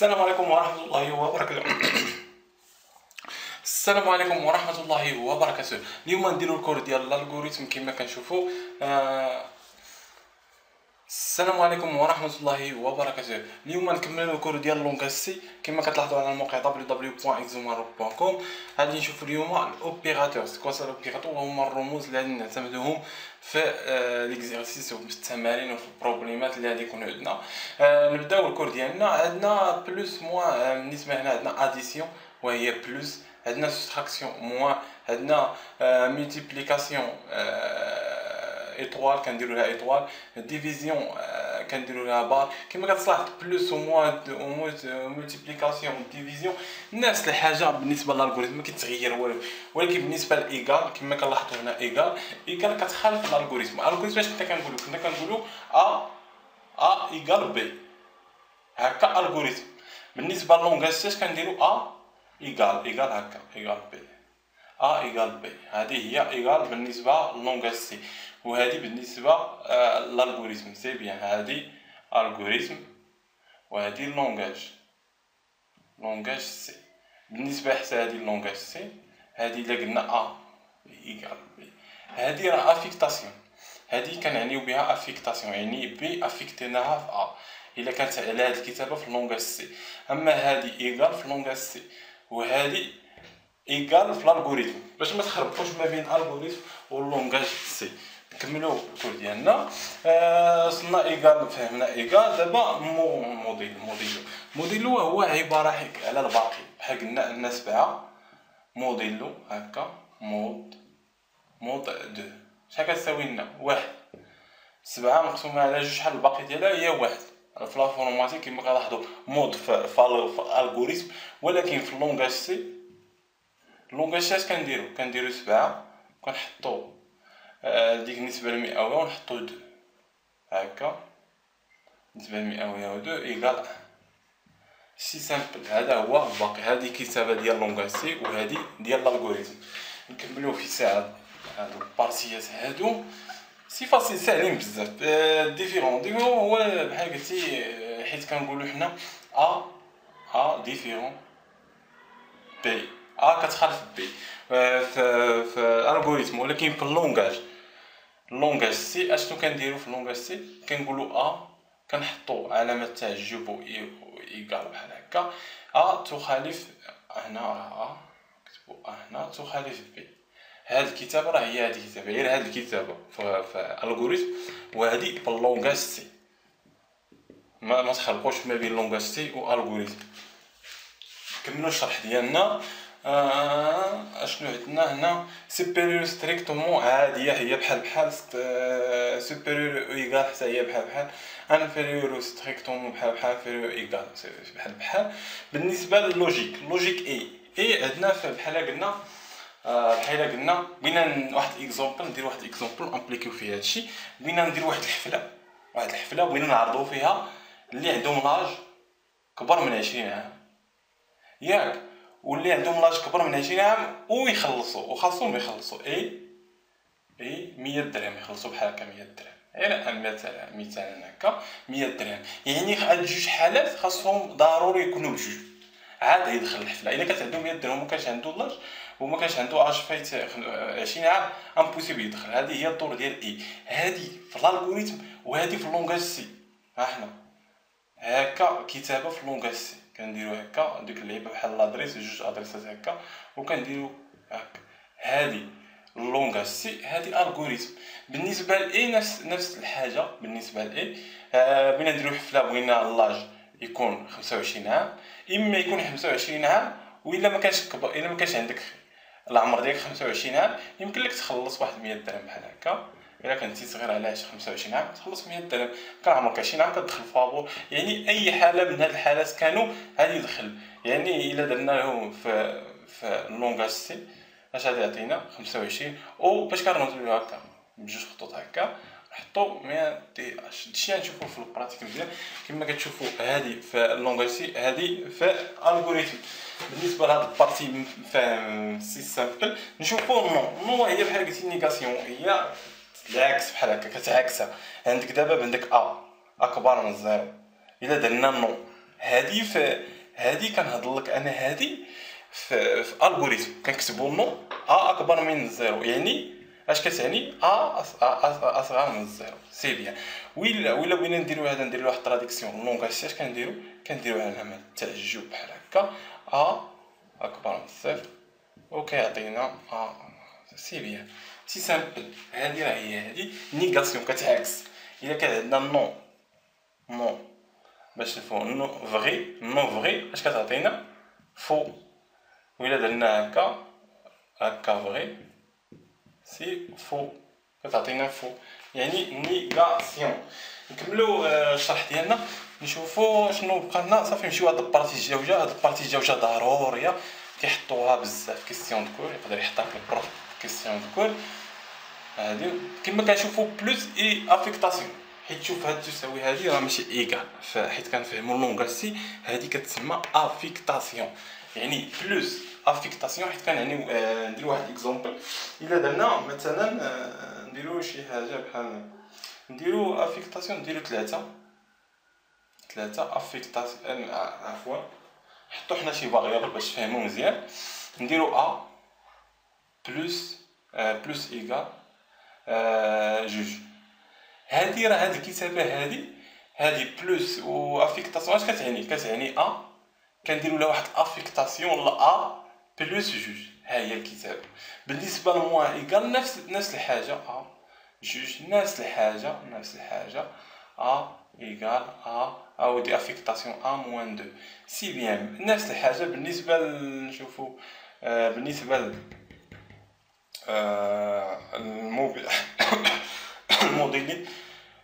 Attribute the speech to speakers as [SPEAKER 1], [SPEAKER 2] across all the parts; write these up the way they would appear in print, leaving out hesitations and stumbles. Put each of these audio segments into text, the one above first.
[SPEAKER 1] السلام عليكم ورحمة الله وبركاته. السلام عليكم ورحمة الله وبركاته. اليوم نديرو الكور ديال الالغوريثم كما كنشوفوا. السلام عليكم ورحمة الله وبركاته. اليوم نكملوا الكور ديال لونغاج سي كما كتلاحظوا على الموقع www.exomaroc.com. غادي نشوفوا اليوم الاوبيراتور. سكوا سا الاوبيراتور؟ هما الرموز اللي غادي نعتمدوهم في ليكزيرسيس وفي التمارين وفي البروبليمات اللي غادي يكونوا عندنا. نبداو الكور ديالنا. عندنا بلوس موان، بالنسبه هنا عندنا اديسيون وهي بلوس، عندنا سوستراكسيون موان، عندنا ملتيبليكاسيون ايطوال كنديروا لها ايطوال، ديفيزيون كنديروا لها بار. كما كتلاحظ بلوس و موان ملتيبليكاسيون ديفيزيون نفس الحاجه بالنسبه للالغوريثم، ما كيتغير والو. ولكن بالنسبه لايكال كما كنلاحظوا هنا ايكال كتخالف الالغوريثم. الالغوريثم اش كنا كنقولوا ا ايكال بي، هكا الغوريثم. بالنسبه للونغاج سي كنديروا ايكال هكا ايكال بي، ايكال بي. هذه هي ايكال بالنسبه للونغاج سي، وهذه بالنسبه للالغوريثم. سي بيان، هذه الغوريثم وهذه لونغاج سي. بالنسبه حتى هذه لونغاج سي، هذه الا قلنا ايكال بي، هذه راه افيكتاسيون. هذه كنعنيو بها افيكتاسيون، يعني بي افيكتيناها في الا كانت على هذه الكتابه في لونغاج سي. اما هذه ايكال في لونغاج سي، وهذه ايكال في الالغوريثم، باش ما تخربقوش ما بين الالغوريثم واللونغاج سي. نكملوا الكور ديالنا. وصلنا ايكال، فهمنا ايكال. دابا موديلو هو عباره على الباقي، بحال قلنا عندنا 7 موديلو هكا. مود 2 شحال كتساوي لنا؟ 1. 7 مقسومه على 2 شحال الباقي ديالها؟ هي 1. في لافورماتيك كما كنلاحظوا مود في الالغوريثم، ولكن في اللونغاج سي، اللونغاج سي اش كنديرو 7 كنحطو ديك النسبه المئويه ونحطو 2 هكا. النسبه المئويه و 2 ايكال سي سامبل. هذا هو الباقي. هذه كتابه ديال لونغاج سي وهذه ديال الالغوريثم. نكملوا في ساعه هادو البارتيات هادو. سي فاسيل، ساهلين بزاف. ديفيرون هو بحال قلتي، حيت كنقولوا حنا ديفيرون بي، كتخالف بي في الالغوريثم. ولكن في اللونغاج سي اشنو كنديروا؟ في اللونغاج سي كنقولوا كنحطوا علامه تعجب ايكال بحال هكا. تخالف هنا، راه كتبوا هنا تخالف بي. هذه الكتابه راه هي هذه الكتابه، غير هذه الكتابه في الالغوريثم، وهذه في اللونغاج سي. ما تخلقوش ما بين اللونغاج سي والالغوريثم. كملوا الشرح ديالنا. اشنو عندنا هنا؟ سوبيريور ستريكتومون عاديه، هي بحال سوبيريور ايكال حتى هي بحال انفيريور ستريكتومون بحال انفيريور ايكال بحال. بالنسبه للوجيك اي عندنا بحال قلنا بغينا واحد اكزومبل، ندير واحد اكزومبل امبليكيو فيه هادشي. بغينا ندير واحد الحفله بغينا نعرضوا فيها اللي عندهم لاج كبر من 20 عام، ياك؟ واللي عندهم لاج كبر من 20 عام ويخلصوا وخاصهم يخلصوا 100 درهم، يخلصوا بحال هكا 100 درهم. غير مثلا هكا 100 درهم. يعني هاد جوج حالات خاصهم ضروري يكونوا بجوج عاد يدخل الحفله. الا كانت عنده 100 درهم وما كانش عنده لاج وما كانش عنده اج فايت 20 عام، امبوسيبل يدخل. هذه هي الطور ديال هذه في الالغوريثم وهذه في اللونغاج سي. ها حنا هكا كتابه في اللونغاج سي كنديرو هكا، ديك اللعيبه بحال لادريس، جوج ادريسات هكا وكنديرو هكا. هذه اللونغاج سي، هذه الغوريثم. بالنسبه ل نفس الحاجه. بالنسبه ل بغينا نديرو حفله، بغينا اللاج يكون 25 عام، اما يكون 25 عام، والا ما كانش كبر، الا ما كانش عندك العمر ديالك 25 عام، يمكن لك تخلص واحد 100 درهم بحال هكا. الا كنتي صغير على 25 عام تخلص 100 درهم. كان عمرك 20 عام كتدخل فابور. يعني اي حاله من هاد الحالات كانوا غادي يدخل. يعني الا درنا لهم في اللونغاج سي اش غادي يعطينا؟ 25. او باش كنرمزو هكا بجوج خطوط هكا، نحطو 100 دي اش. هادشي غنشوفو في البراتيك مزيان. كما كتشوفوا هذه في اللونغاج سي، هذه في الالغوريثم. بالنسبه لهاد البارتي فاهم سي سامبل، نشوفوا نو هي بحال قلتي نيغاسيون، هي العكس بحال هكا كتعكسها. عندك دابا عندك اكبر من 0. الا درنا نو، هذه هادي كنهضر لك انا هادي في الغوريثم كنكتبوا نو اكبر من الزيرو، يعني اش كتعني اصغر من الزيرو. سي بيان. ولا بغينا نديرو هذا، ندير له واحد تراديكسيون لونغاج سي، اش كنديرو على العمل تعجب بحال هكا اكبر من الصفر وكيعطينا سي بيان. سي سامبل. هادي راه هي هادي نيغاسيون كتعكس. الا كان عندنا نو باش نفو نو فغي اش كتعطينا فو. وإلا درنا هكا فغي سي فو كتعطينا فو، يعني نيغاسيون. نكملو الشرح ديالنا نشوفو شنو بقى لنا. صافي نمشيو هاد البارتي الجوجه. هاد البارتي الجوجه ضروريه كيحطوها بزاف كيسيون دو كور، يقدر يحطها لك البروف كيسيون دو كور. هادي كما كنشوفو بلوس اي افيكتاسيون، حيت شوف هاد تساوي هادي راه ماشي ايكال، حيت كنفهمو لونغاج سي هادي كتسمى افيكتاسيون، يعني بلوس افيكتاسيون. حيت كنعني نديرو واحد اكزومبل. الا درنا مثلا نديرو شي حاجه بحال نديرو افيكتاسيون، نديرو ثلاثة افيكتاسيون عفوا نحطو حنا شي فاريابل باش تفهمو مزيان. نديرو بلوس ايكال جوج. هادي راه هاد الكتابه هادي بلوس و افيكتاسيون اش كتعني كنديرو لها واحد افيكتاسيون بلوس جوج. ها هي الكتابه. بالنسبه لموان ايكال نفس الحاجه جوج، نفس الحاجه ايكال دي افيكتاسيون موان دو. سي بيان نفس الحاجه. بالنسبه نشوفو بالنسبه الموديلين،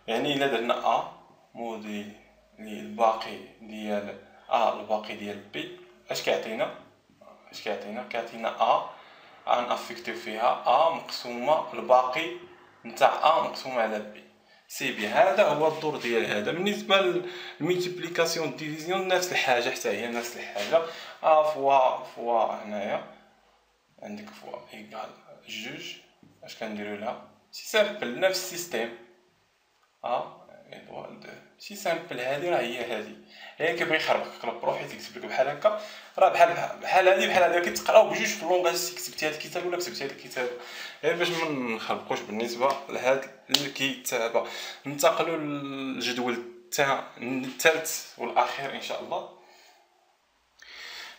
[SPEAKER 1] يعني الا درنا موديل الباقي ديال الباقي ديال بي اش كيعطينا كيعطينا نافيكتيو فيها مقسومه الباقي نتاع مقسومه على بي. سي بي. هذا هو الدور ديال هذا. بالنسبه للملتيبليكاسيون ديفيزيون نفس الحاجه، حتى هي نفس الحاجه. فوا هنايا عندك فوا ايكال جوج. اش كنديرو لها سي سامبل نفس السيستيم ايطوال دو. سي سامبل. هادي راه هي كيبغي يخربقك البروف حيت يكتب لك بحال هكا. راه بحال هادي كتقراو بجوج في لونغاج سي. كتبتي هاد الكتاب ولا كتبتي هاد الكتاب، غير باش ما نخربقوش بالنسبه لهاد الكتابه. ننتقلوا للجدول الثالث والاخير ان شاء الله.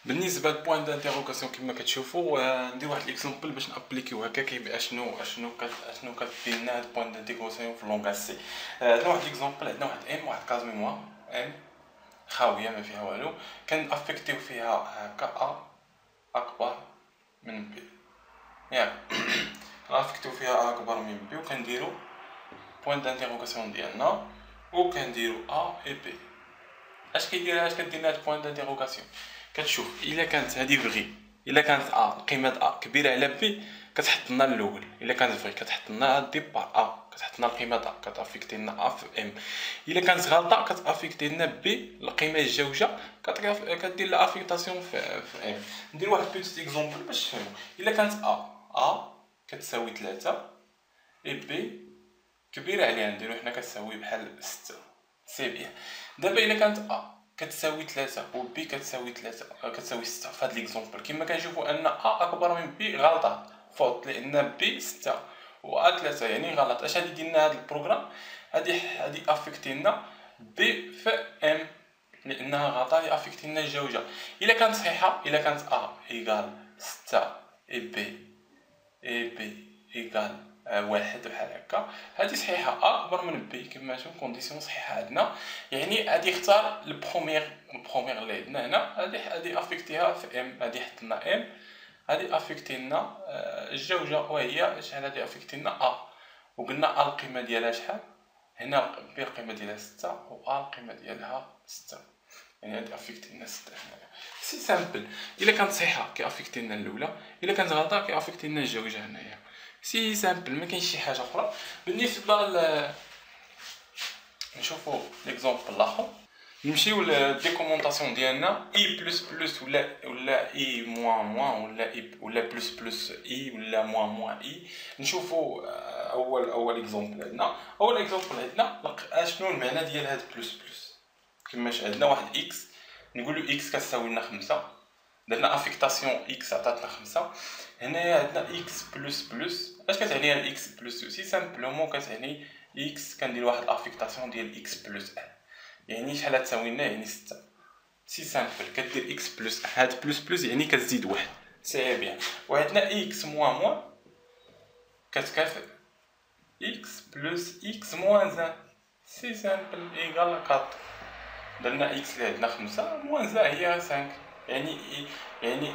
[SPEAKER 1] بالنسبه للبوين دانتيروغاسيون كما كتشوفوا ندير واحد الاكزومبل باش نابليكيو هكا كيبقى شنو كدير لنا هاد البوين دانتيروغاسيون في لونغاج سي. عندنا واحد الاكزومبل، عندنا واحد كاز ميموار خاويه ما فيها والو. كنافيكتيو فيها هكا اكبر من بي، ياك نافيكتيو فيها اكبر من بي وكنديرو بوين دانتيروغاسيون ديالنا وكنديرو اي بي. اش كدير لنا هاد البوين دانتيروغاسيون؟ كتشوف الا كانت هذه فغي، الا كانت قيمه كبيره على بي كتحط لنا الاول، الا كانت فغي كتحط لنا الديبار كتحط لنا القيمه كتافيكتي لنا في ام. الا كانت غلطه كتافيكتي لنا بي القيمه الجوجه كدير لها افيكتاسيون في ام. ندير واحد بيتيت اكزومبل باش تفهموا. الا كانت كتساوي 3 اي بي كبيره عليها نديرو حنا كتساوي بحال 6. سي بيان. دابا الا كانت كتساوي 3 و بي كتساوي 6 في هاد ليكزومبل كما كنشوفوا ان اكبر من بي غلطه فوت، لان بي 6 و 3 يعني غلط. اش غادي يدير لنا هاد البروغرام؟ غادي افيكتي لنا بي في ام لانها غلطه، غادي افيكتي لنا الجوجه. الا كانت صحيحه، الا كانت ايكال 6 اي بي ايكال واحد بحال هكا، هادي صحيحه اكبر من بي كما شوف كونديسيون صحيحه عندنا، يعني غادي يختار البروميير اللي عندنا هنا. غادي افيكتيها في ام، غادي يحط لنا ام، غادي افيكتي لنا الجوجه وهي شحال غادي افيكتي لنا وقلنا القيمه ديالها شحال هنا، بي القيمه ديالها 6 و القيمه ديالها 6، يعني غادي افيكتي لنا 6 هنايا. سي سامبل. الا كانت صحيحه كيافيكتي لنا الاولى، الا كانت غلطه كيافيكتي لنا الجوجه هنايا. سي سامبل، ما كاينش شي حاجه اخرى. بالنسبه نشوفوا ليكزومبل الاخر، نمشيو للديكومونطاسيون ديالنا اي بلس بلس ولا اي موان موان ولا بلس بلس اي ولا موان موان اي. نشوفوا اول اكزومبل عندنا. اول اكزومبل عندنا شنو المعنى ديال هاد بلس بلس. كيماش عندنا واحد اكس نقولوا اكس كتساوي لنا 5. درنا افيكتاسيون اكس عطاتنا 5. هنايا عندنا اكس بلس بلس. اش كتعني الاكس بلس؟ سي سامبلومون كتعني اكس كندير واحد الافيكتاسيون ديال اكس بلس 1. يعني شحال تساوي لنا؟ يعني 6. سي سامبل. كدير اكس بلس 1، هاد بلس بلس يعني كتزيد واحد. سي بيان. وعندنا اكس موان موان كتكافئ اكس بلس اكس موان 1. سي سامبل ايكال 4. درنا اكس اللي عندنا 5 موان 1 هي 5. يعني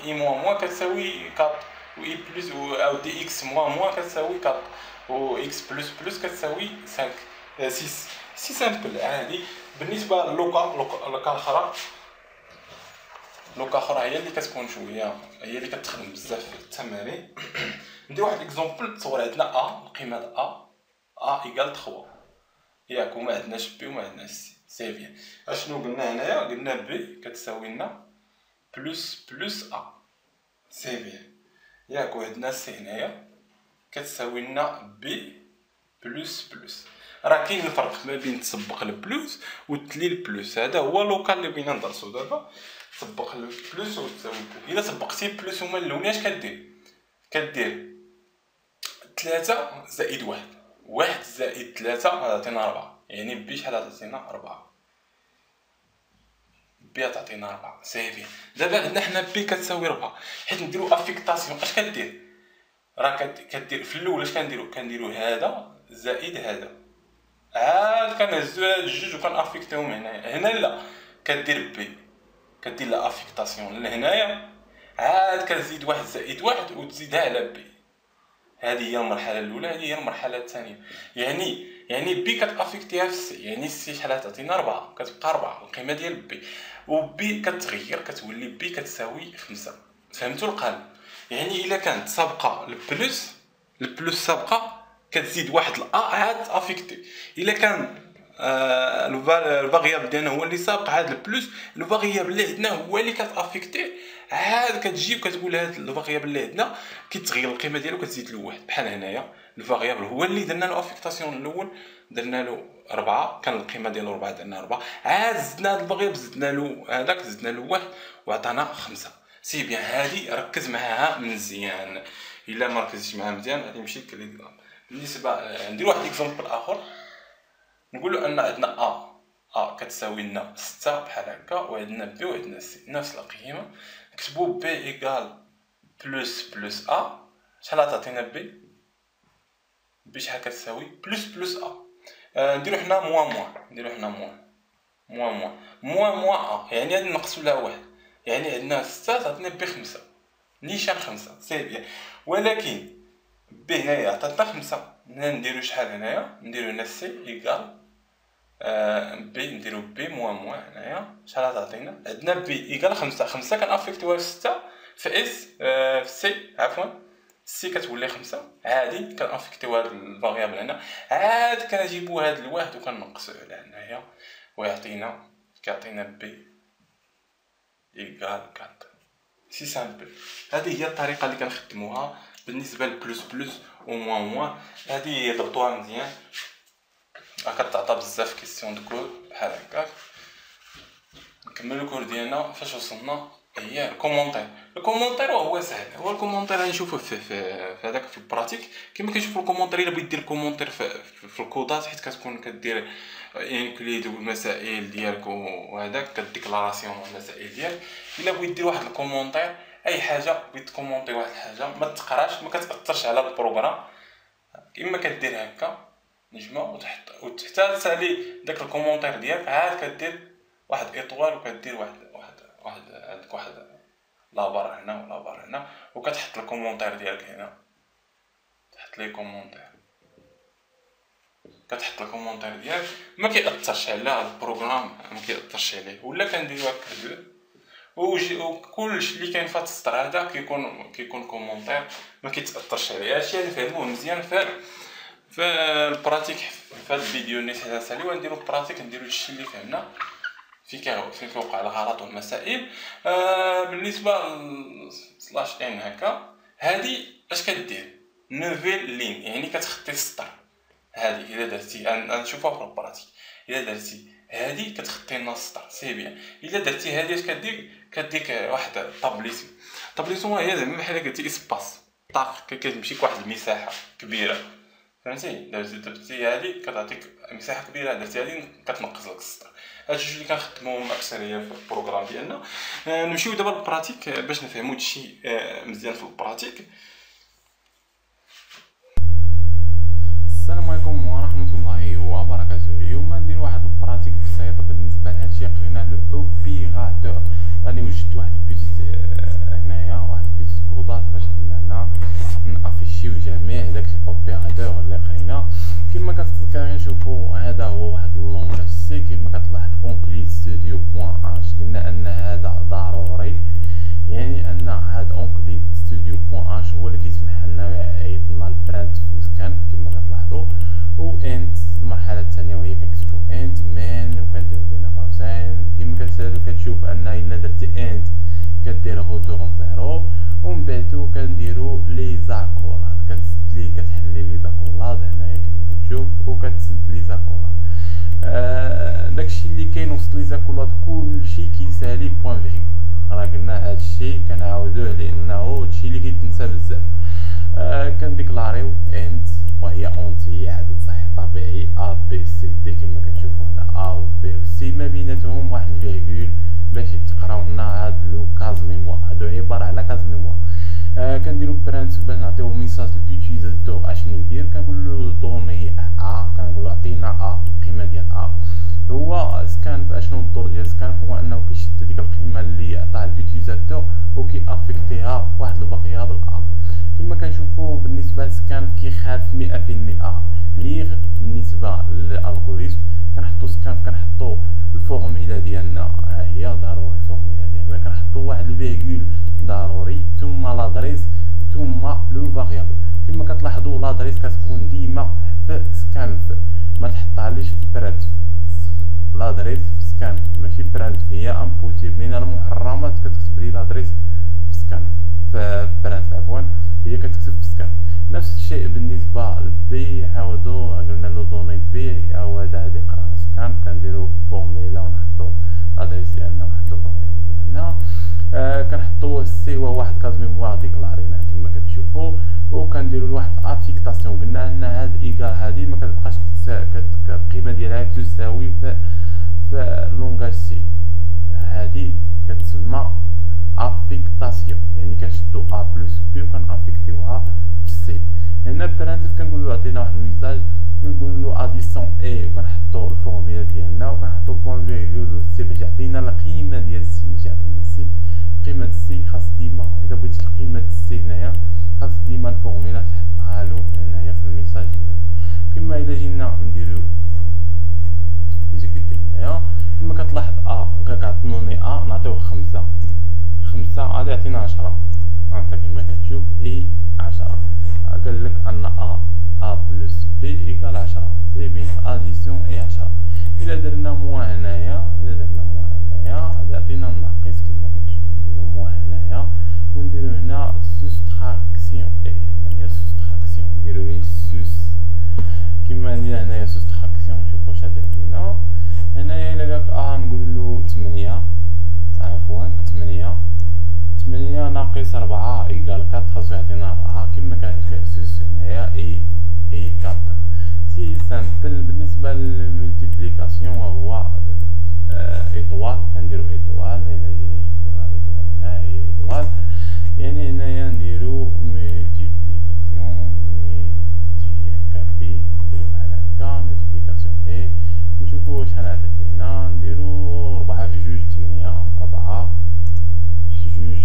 [SPEAKER 1] اي موان موان كتساوي 4، و اي بلس او دي اكس موان موان كتساوي 4، و اكس بلس بلس كتساوي 5 6. سي سامبل. هادي بالنسبه لوكا اخرى. لوكا اخرى هي اللي كتكون شويه، هي اللي كتخدم بزاف في التمارين. ندير واحد اكزومبل. تصور عندنا القيمه ايكال 3 ياك، وما عندناش بي وما عندناش سي بيان. اشنو قلنا هنايا؟ قلنا بي كتساوي لنا بلس بلس سي بيان ياك، وعندنا سي هنايا كتساوي لنا بي بلس بلس. راه كاين الفرق ما بين تسبق البلس وتلي البلس. هذا هو لوكال اللي بغينا ندرسو دابا. تسبق البلس وتساوي البلس. الا سبقتي البلس هما الاولين اش كدير 3 زائد 1. 1 زائد 3 غتعطينا 4. يعني بي شحال غتعطينا؟ 4. بي تعطينا 4 سيفي. دابا عندنا حنا بي كتساوي 4. حيت نديرو افيكتاسيون اش كدير؟ راه كدير في الاول اش كنديرو هذا زائد هذا، عاد كنهزو هاد الجوج وكنافيكتيهم هنا لا كدير بي كدير لا افيكتاسيون لهنايا، عاد كتزيد 1 زائد 1 وتزيدها على بي. هذه هي المرحله الاولى. هذه هي المرحله الثانيه. يعني بي كتافيكتيها في السي. يعني السي شحال تعطينا؟ 4. كتبقى 4 القيمه ديال بي، وبي كتغير كتولي بي كتساوي 5. فهمتوا القالب؟ يعني الا كانت سابقه البلس سابقه كتزيد واحد عاد افيكتي. الا كان الفاريابل ديالنا هو اللي سابق هذا البلس، الفاريابل اللي عندنا هو اللي كتافيكتي. عاد كتجي وكتقول هذا الفاريابل اللي عندنا كيتغير القيمه ديالو كتزيد له واحد. بحال هنايا الفاريابل هو اللي درنا له افيكتاسيون الاول، درنا له 4، كان القيمه ديالو 4 درنا 4، عاد زدنا هذا الفاريابل زدنا له هذاك زدنا له 1 وعطانا 5. سي بيان. هادي ركز معاها مزيان. الا ما ركزتش معاها مزيان غادي نمشي للكليك. بالنسبه ندير واحد اكزومبل اخر. نقولوا ان عندنا كتساوي لنا 6 بحال هكا، وعندنا بي وعندنا سي نفس القيمه. نكتبوا بي ايكال بلس بلس شحال تعطينا بي شحال كتساوي بلس بلس نديرو حنا موان يعني غادي نقصوا لها واحد. يعني عندنا 6 تعطينا بي 5 نيشان 5. سي بيان. ولكن بي هنايا عطاتنا 5. نديرو شحال هنايا؟ نديرو هنا سي ايكال بي. نديرو بي موان هنايا شحال تعطينا؟ عندنا بي ايكال 5. 5 كنافيكتوها في 6 في اس في سي عفوا سي كتولي 5. عادي كنافيكتيو هاد الفاريابل هنا، عاد كنجيبو هاد الواحد وكنقصوه على هنايا كيعطينا بي ايكال 4. سي سامبل. هذه هي الطريقه اللي كنخدموها بالنسبه لبلس بلس وموان موان. هذه ضبطوها مزيان. كتعطى بزاف كيسيون دو كور بحال هكاك. نكملو الكور ديالنا. فاش وصلنا؟ هي الكومونتير هو سهل. هو الكومونتير غنشوفوه في هذاك في البراتيك كما كنشوفوا الكومونتير. الا بغيت دير كومونتير في الكودات، حيت كتكون كدير انكليد والمسائل ديالك وهذاك كديكلاراسيون المسائل ديالك. الا بغيت دير واحد الكومونتير اي حاجه، بغيت تكومونتي واحد الحاجه ما تقراش ما كتاثرش على البروغرام، اما كدير هكا نجمه وتحت تسالي داك الكومونتير ديالك، عاد كدير واحد ايطوال وكدير واحد عندك واحد لابار هنا ولابار هنا، وكتحط الكومونتير ديالك هنا. تحط لي كومونتير، كتحط الكومونتير ديالك ما كيأثرش على البروغرام، ما كيأثرش عليه. ولا كنديرو هكا وكلشي اللي كاين في هاد السطر هذا كيكون كومونتير ما كيتاثرش عليه. هادشي اللي فهموه مزيان في البراتيك. في هاد الفيديو اللي سالي ونديرو البراتيك، نديرو هادشي اللي فهمنا فين كيوقع الغلط والمسائل. بالنسبه سلاش ان هكا، هادي اش كدير؟ نوفيل لين، يعني كتخطي السطر. هادي الا درتي نشوفها في البراتيك، الا درتي هادي كتخطي لنا السطر سي بيان. الا درتي هادي اش كديك واحد طابليسيون هي زعما بحال قلتي اسباس طاق كتمشي كواحد المساحه كبيره فهمتي. درتي هادي كتعطيك مساحه كبيره، درتي هادي كتنقص لك السطر. هاد الجوج اللي كنخدموهم اكثريه في البروغرام ديالنا. نمشيو دابا للبراتيك باش نفهموا هادشي مزيان في البراتيك. السلام عليكم ورحمه الله وبركاته. اليوم ندير واحد البراتيك بسيطه بالنسبه لهادشي قرينا لو اوبيراتور. راني وجدت واحد البيتيت هنايا، واحد البيتيت كودات باش اننا نافيشيو جميع داك الاوبيراتور اللي قرينا. كما كنشوفوا هذا هو واحد اللونغاج سي كما كتلاحظ اونكليد ستوديو بوان اش. قلنا ان هذا ضروري، يعني ان هذا اونكليد ستوديو بوان اش هو اللي كيسمح لنا يعيطنا البرانت وسكان كما كتلاحظوا. و انت المرحله الثانيه وهي كنكتبوا انت مان وكنديروا بين قوسين كما كتشوف ان الا درتي انت كدير غوتورن زيرو. ومن بعدو كنديروا لي زاكولاد، كتسد لي كتحلي لي زاكولاد هنايا كما كتشوف وكتسد لي زاكولاد. داكشي اللي كاين وسط لي زاكولاد كلشي كيسالي بوين فيغول. راه قلنا هادشي كنعاودوه لانه هادشي اللي كيتنسى بزاف. كنديكلاريو انت وهي اونتي عدد صحيح طبيعي ا بي سي دي كما كتشوفوا هنا ا و بي و سي ما بيناتهم واحد الفيغول باش يتقراو لنا هاد لو كاز ميموار. هادو عباره على كاز ميموار. كنديرو برانت باش نعطيو ميساج للوتيليزاتور اشنو يدير. كنقولو دوني ا، كنقولو عطينا ا القيمه ديال ا. هو سكان اشنو الدور ديال سكان هو انه كيشد ديك القيمه اللي عطاها الوتيليزاتور وكي افيكتيها فواحد الفاريابل ا. كما كنشوفوا بالنسبه لسكان كيخالف 100% ليغ. بالنسبه للالغوريثم كنحطو سكان كنحطو الفورميلا ديالنا، ها هي ضروري الفورميلا ديالنا. كنحطو واحد الفيغول ضروري ثم لادريس ثم لو فاريابل. كما كتلاحظوا لادريس كتكون ديما في سكان ما تحطهاليش في برانت. لادريس في سكان ماشي برانت، هي امبوسيبل لان المحرمات كتكتب لي لادريس في سكان في برانت عفوا هي كتكتب في سكان. نفس الشيء بالنسبه للبي عاودوا قلنا له دوني بي عاود هادي قرانا سكان كنديرو فورميلا ونحطو لادريس ديالنا ونحطو الفاريابل ديالنا. كنحطو السي هو واحد كاز ميموار ديكلاريناه كما كتشوفوا وكنديرو لواحد افيكتاسيون. قلنا ان هاد ايكال هادي ما كتبقاش القيمه ديالها تساوي في لونغاج سي. هادي كتسمى افيكتاسيون، يعني كنشدو ا بلس بي وكنافيكتيوها في سي. هنا برانتيف كنقولو عطينا واحد الميساج كنقولو اديسيون اي وكنحطو الفورميلا ديالنا وكنحطو بوين فيغول سي باش يعطينا القيمه ديال سي. ماشي يعطينا سي قيمه سي، خاص ديما الا بغيتي القيمه سي هنايا خاص ديما الفورميلا تحطها له هنايا في الميساج ديالو. كما الا جينا نديرو اكزيكوتي هنايا كما كتلاحظ كعطوني نعطيوه 5 غادي يعطينا 10. انت كما كتشوف اي 10 قالك ان ا بلس بي ايكال 10 سي بيان اديسيون اي 10. الا درنا موان هنايا غادي يعطينا الناقص كما كتشوف. نديرو موان هنايا ونديرو هنا سوستراكسيون هنايا سوستراكسيون نديرو لي سوس كما ندير هنايا سوستراكسيون. شوفوا واش غادي يعطينا هنايا. الا قالك نقولو 8 عفوا 8 ناقص 4 ايكال 4 خاصو يعطينا 4 كما كان الكاسوس هنايا اي 4. سي سامبل. بالنسبه للملتيبليكاسيون هو ايطوال كنديرو ايطوال. هنا جينا نشوفو ايطوال هنا هي ايطوال، يعني هنايا نديرو ملتيبليكاسيون كابي نديرو بحال هكا ملتيبليكاسيون اي نشوفو شحال عطينا. نديرو 4 في 2 8 4 في 2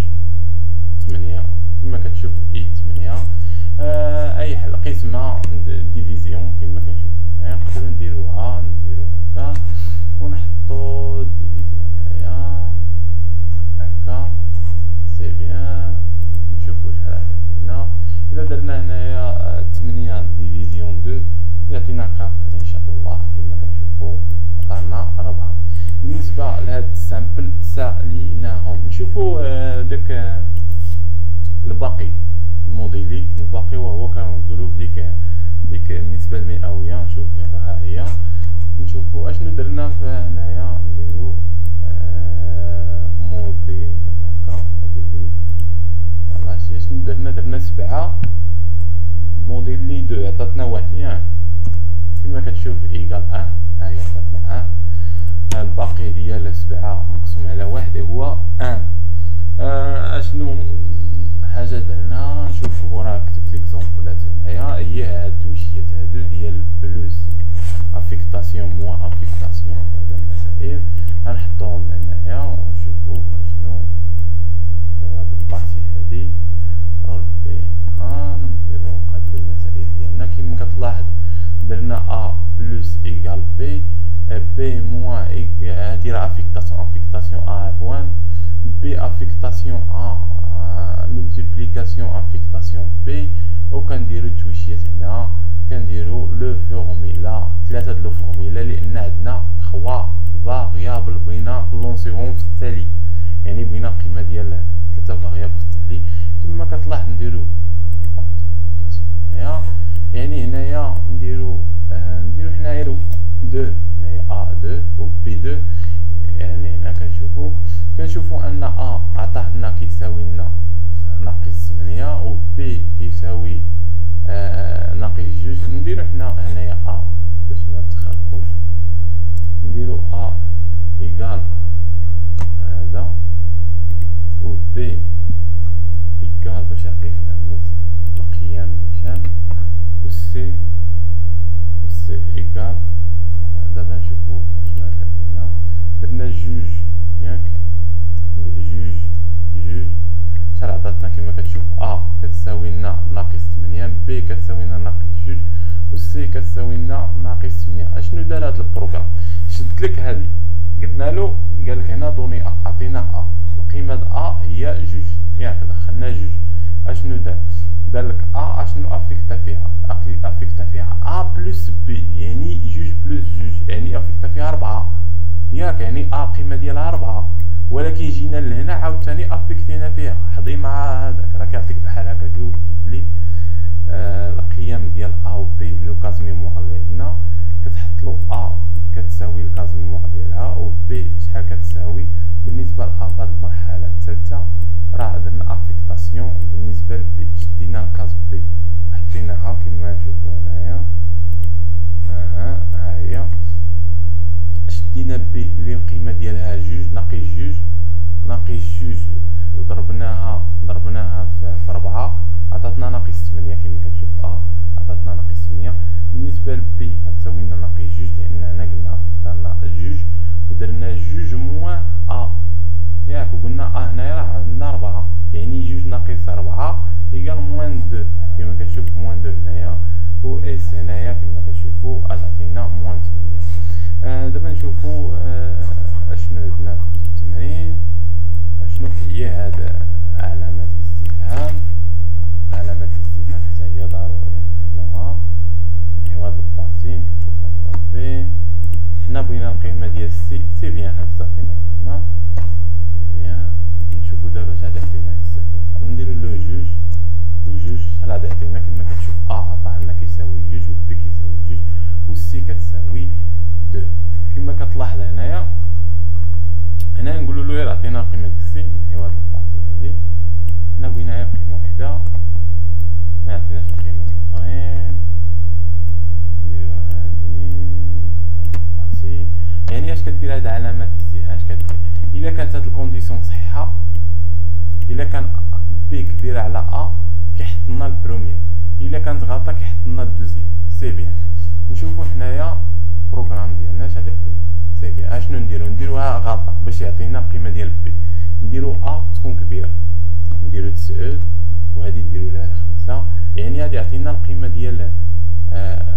[SPEAKER 1] 8 كما كتشوف اي 8. اي حل قسمه ديفيزيون كما كنشوف هنايا نقدروا نديروها هكا ونحطو ديفيزيون هنايا هكا سي بيان. نشوفو شحال عطينا. الا درنا هنايا 8 ديفيزيون 2 يعطينا 4 ان شاء الله كما كنشوفو عطانا 4. بالنسبه لهاد السامبل ساليناهم. نشوفو داك الباقي الموديلي الباقي وهو كنوصلو بديك بالنسبه للمئويه. نشوف ها هي
[SPEAKER 2] نشوفو اشنو درنا في هنايا. نديرو موديل هكا، موديلي ماشي اشنو درنا 7 موديلي 2 عطاتنا واحد ياك كما كتشوف ايكال 1 هاهي عطاتنا 1. الباقي ديال 7 مقسوم على 1 هو 1. اشنو حاجه درنا؟ نشوفو راه كتبت ليكزومبلات هنايا، هي هاد التويشيات هادو ديال بلوس افيكتاسيون موان افيكتاسيون كذا المسائل غنحطوهم هنايا ونشوفو اشنو هاد البارتي هادي رول بي. نديرو نقادو المسائل ديالنا كيما كتلاحظ درنا ا بلس ايكال بي، بي موان هادي راه افيكتاسيون ا عفوا، بي افيكتاسيون ا ملتيبليكاسيون افيكتاسيون بي، وكنديرو التويشيات هنا كنديرو لو فورميلا 3 د لو فورميلا لان عندنا 3 فاريابل بغينا نلونسيهم في التالي، يعني بغينا القيمه ديال 3 فاريابل في التالي كما كتلاحظ. نديرو هنايا يعني هنايا نديرو حنايا 2 هنايا A2 و B2، يعني هنا كنشوفو ان A عطاه لنا كيساوي لنا ناقص 8 و B كيساوي ناقص 2. نديرو حنا هنايا A باش ما نتخلقوش، نديرو A إيكال هذا و B إيكال باش يعطينا القيم نيشان و C إيكال. دابا نشوفو شنو عطاتنا. درنا جوج ياك، جوج شحال عطاتنا كيما كتشوف A كتساوي لنا ناقص 8، B كتساوي لنا ناقص 2 و C كتساوي لنا ناقص 8. اشنو دار هاد البروغرام؟ شدلك هادي قلنا له قالك هنا دوني A، عطينا A القيمه د A هي 2 ياك، دخلنا 2. اشنو دارلك A اشنو افيكتا فيها A بلس B، يعني 2 بلس 2 يعني افيكتا فيها 4 ياك، يعني A القيمه ديالها 4، ولكن جينا لهنا عاوتاني افيكتينا فيها. حضي مع هذاك راه كيعطيك بحال هكا كيكتب لي القيم ديال A و B لو كاز ميموار اللي عندنا، كتحط له A كتساوي الكاز ميموار ديالها و B شحال كتساوي. بالنسبه ل A في هذه المرحله الثالثه راه درنا افيكتاسيون بالنسبه ل B، شدينا الكاز B وحطيناها كما نشوفو هنايا. ها هي شدينا B اللي القيمه ديالها 2 ناقص 2 ضربناها في 4 عطاتنا ناقص 8 كما كتشوف A عطاتنا ناقص 8. بالنسبه ل B غتساوي لنا ناقص 2 لان هنا قلنا افيكتانا 2 ودرنا 2 موان A ياك، وقلنا A هنايا راه عندنا 4 يعني 2 ناقص 4 إيكال موان 2 كما كتشوف موان 2 هنايا، و S هنايا كما كتشوفو عطينا موان 8. دابا نشوفو اشنو عندنا في التمرين. اشنو هي هاد علامات الاستفهام؟ علامات الاستفهام حتى هي ضرورية نفهموها. نحيو هاد البارتي نكتبو كونترول بي. حنا بغينا القيمة ديال سي بيان، هاد تعطينا القيمة سي بيان. نشوفو دابا شحال عطينا نديرو لو جوج شحال غادي يعطينا كما كتشوف عطاه لنا كيساوي 2 و بي كيساوي 2 و سي كتساوي 2. كما كتلاحظ هنا نقولوا له يعطينا القيمه ديال سي. نحيو هاد البارتي هادي، حنا بغينا غير قيمه وحده ما يعطيناش القيمات الاخرين. نديرو هادي بارتي، يعني اش كدير هاد علامات الاستفهام؟ اش كدير الا كانت هاد الكونديسيون صحيحه، الا كان بي كبيره على ا كيحط لنا البروميير، الا كانت غلطه كيحط لنا الدوزيام. سي بيان. نشوفو حنايا البروغرام ديالنا اش غادي يعطينا. سي بيان. اشنو نديروها غلطه باش يعطينا القيمه ديال بي. نديرو ا تكون كبيره، نديرو 9 وهادي نديرو لها 5، يعني غادي يعطينا القيمه ديال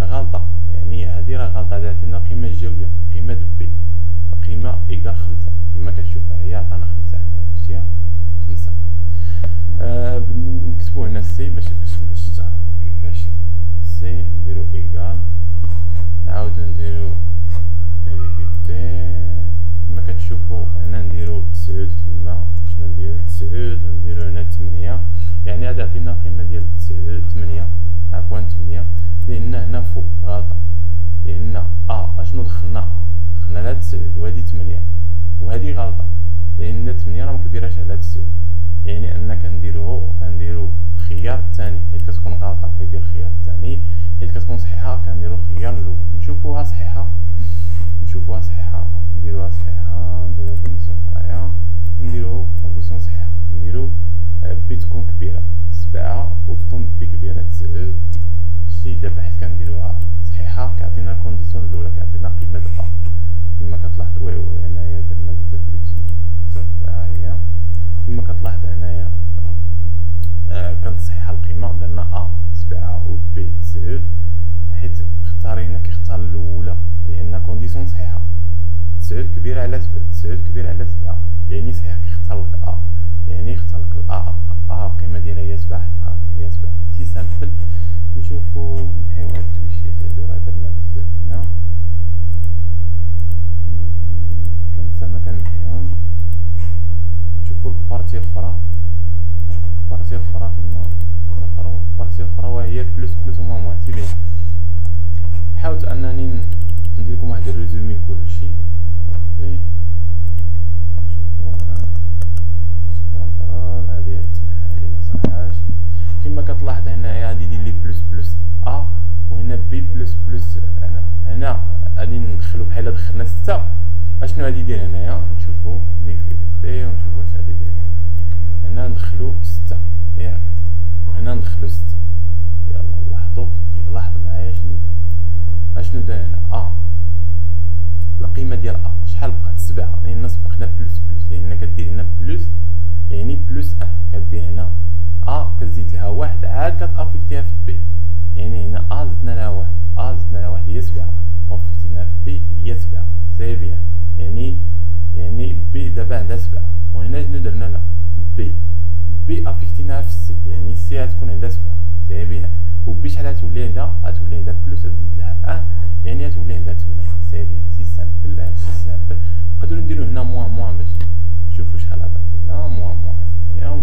[SPEAKER 2] غلطه، يعني هادي راه غلطه، غادي يعطينا القيمه الجويه قيمه بي، القيمه ايكال 5 كما كتشوفها هي عطانا 5 هنايا شتيها 5. نكتبو هنا سي باش تعرفو كيفاش. سي نديرو ايكال، نعاودو نديرو ايفيتي كما كتشوفو هنا نديرو 9 كما شنو نديرو 9 ونديرو هنا 8، يعني غادي يعطينا القيمه ديال 8 عفوا 8 لان هنا فوق غلطه، لان اشنو دخلنا لها 9 وهادي 8 وهادي غلطه لان 8 راه مكبيراش على 9 يعني ان كنديرو الخيار الثاني حيت كتكون غلطه كيدير الخيار الثاني حيت كتكون صحيحه كنديرو الخيار الاول نشوفوها صحيحه نديروها نديرو كونديسيون اخرى نديرو كونديسيون صحيحه نديرو بي تكون كبيره 7 وتكون بي كبيره 9 شتي دابا حيت كنديروها صحيحه كيعطينا الكونديسيون الاولى كيعطينا قيمه ا كما كتلاحظوا هنايا درنا بزاف ها هي كما كتلاحظ هنايا كانت صحيحه القيمه درنا ا 7 و بي 9 حيت كيختار الاولى لان كونديسيون صحيحه 9 كبيره على 7 يعني صحيح كيختار لك ا يعني يختار لك القيمه ديالها هي 7 حطها هي 7 سي سامبل نشوفو نحيو هاد التويشيات هادو راه درنا بزاف هنا ما كنمحيهمش نشوفو البارتي الاخرى كما ذكروا البارتي الاخرى وهي بلس وموان سي بيان حاولت انني ندير لكم واحد الريزومي لكلشي نشوفو هنا كونطرول هادي تمحى هادي ما صحاش كما كتلاحظ هنايا هادي دير لي بلس ا وهنا بي بلس هنا غادي ندخلو بحال دخلنا 6 اشنو غادي يدير هنايا نشوفو ديك بي ونشوفو واش غادي يدير هنا ندخلو 6 ياك وهنا ندخلو 6 يلا لاحظوا معايا اشنو دار هنا القيمه ديال شحال بقات 7 لان سبقنا بلس لان كدير هنا بلس يعني بلس كدير هنا كتزيد لها 1 عاد كتافيكتيها في بي يعني هنا زدنا لها 1 هي 7 وافيكتيناها في بي هي 7 سي بيان يعني بي دابا عندها 7 وهنا شنو درنا لها بي افيكتيناها في سي يعني سي غتكون عندها 7 سي بيان وبي شحال غتولي عندها بلس تزيد لها يعني غتولي عندها 8 سي بيان سي سامبل نقدروا نديرو هنا موان باش نشوفو شحال عطاتينا موان هنا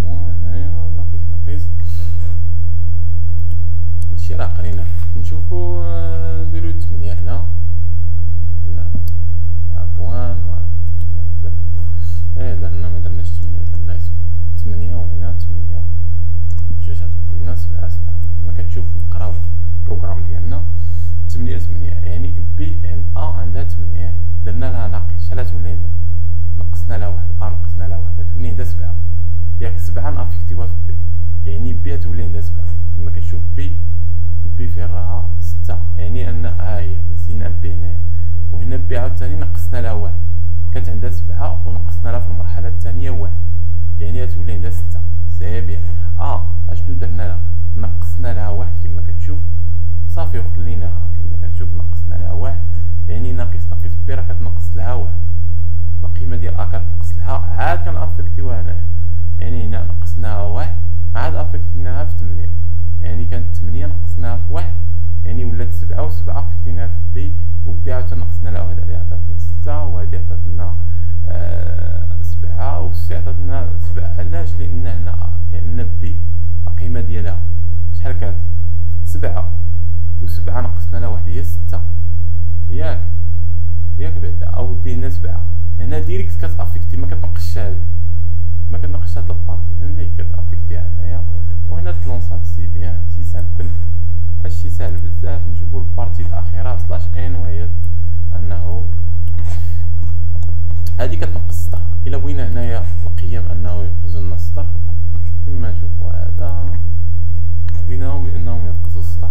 [SPEAKER 2] موان هنايا ناقص هادشي راه قرينا نشوفو نديرو 8 هنا عفوا درنا ما درناش 8 درنا 8 وهنا 8 جوج عطاتينا 7 كما كتشوفو نقراو البروغرام ديالنا 8 يعني بي عند عندها 8 درنا لها ناقص شحال غتولي عندها نقصنا لها 1 غتولي عندها 7 ياك 7 نافيكتيوها في بي يعني بي غتولي عندها 7 كما كتشوف بي فين راها 6 يعني ان هي نسينا بي هنا وهنا بي عاوتاني نقصنا لها 1 كانت عندها 7 ونقصنا لها في المرحله الثانيه 1 يعني غتولي عندها 6 سي بيان اشنو درنا لها نقصنا لها 1 كما كتشوف صافي وخليناها كما كتشوف نقصنا لها 1 يعني ناقص بي راه كتنقص لها 1 القيمه ديال كتنقص لها عاد كنافيكتيوها هنايا يعني هنا نقصناها 1 عاد افيكتيناها في 8 يعني كانت 8 نقصناها في 1 يعني ولات 7 و7 افيكتيناها في بي وبي عاود نقصنا لها 1 عليها عطاتنا 6 وهادي عطاتنا 7 والسي عطاتنا 7 علاش لان بي القيمه ديالها شحال كانت 7 و7 نقصنا لها 1 هي 6 ياك بعدا او دينا 7 هنا ديريكت كتافيكتي ما كتنقصش هاد البارتي فهمتي كتافيكتيها هنايا وهنا تلونسات سي بيان سي سامبل هادشي ساهل بزاف نشوفو البارتي الاخيره سلاش ان وهي انه هادي كتنقص سطر الا بغينا هنايا القيم انه ينقصوا لنا السطر كما نشوفو هذا بينهم بانهم ينقصوا السطر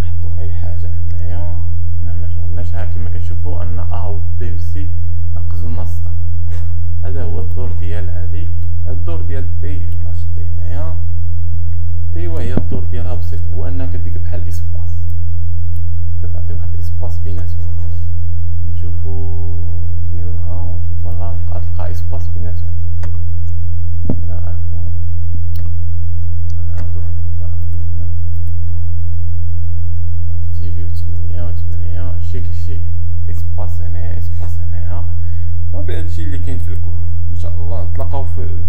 [SPEAKER 2] نحطو اي حاجه هنايا هنا ما شغلناش كما كتشوفو ان و بي و سي نقصوا لنا السطر هذا هو الدور ديال هادي الدور ديال تي فلاش تي هنايا تي وهي الدور ديالها بسيط هو انها كديك بحال اسباس كتعطي واحد الاسباس بيناتهم نشوفو نديروها ونشوفو غتلقى اسباس بيناتهم لا عفوا نعاودو البروغرام ديالنا اكتيفيو 8 هادشي اسباس هنايا صافي هادشي اللي كاين في الكود ان شاء الله نتلاقاو في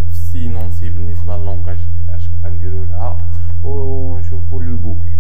[SPEAKER 2] السي نونسي بالنسبه للونغاج اش غنديرو لها نشوفوا لو بوكل